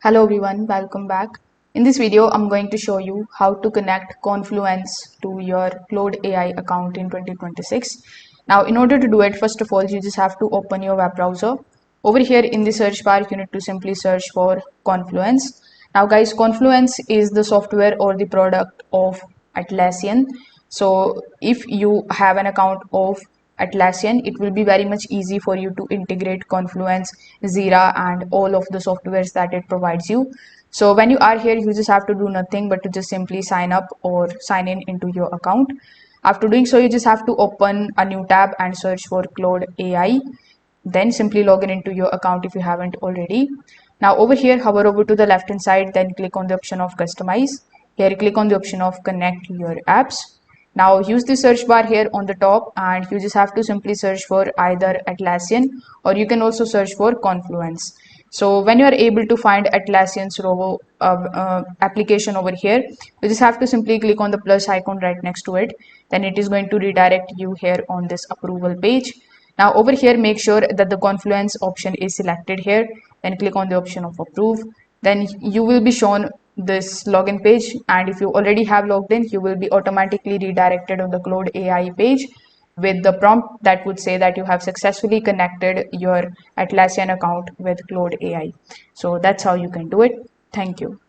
Hello everyone, welcome back. In this video, I'm going to show you how to connect Confluence to your Claude AI account in 2026. Now, in order to do it, first of all, you just have to open your web browser. Over here in the search bar, you need to simply search for Confluence. Now, guys, Confluence is the software or the product of Atlassian. So, if you have an account of Atlassian, it will be very much easy for you to integrate Confluence, Zira, and all of the softwares that it provides you. So when you are here, you just have to do nothing but to just simply sign up or sign in into your account. After doing so, you just have to open a new tab and search for Claude AI. Then simply log in into your account if you haven't already. Now over here, hover over to the left hand side, then click on the option of customize. Here click on the option of connect your apps. Now use the search bar here on the top and you just have to simply search for either Atlassian or you can also search for Confluence. So when you are able to find Atlassian's Robo application over here, you just have to simply click on the plus icon right next to it. Then it is going to redirect you here on this approval page. Now over here, make sure that the Confluence option is selected here. Then click on the option of approve. Then you will be shown this login page, and if you already have logged in, you will be automatically redirected on the Claude AI page with the prompt that would say that you have successfully connected your Atlassian account with Claude AI. So that's how you can do it. Thank you.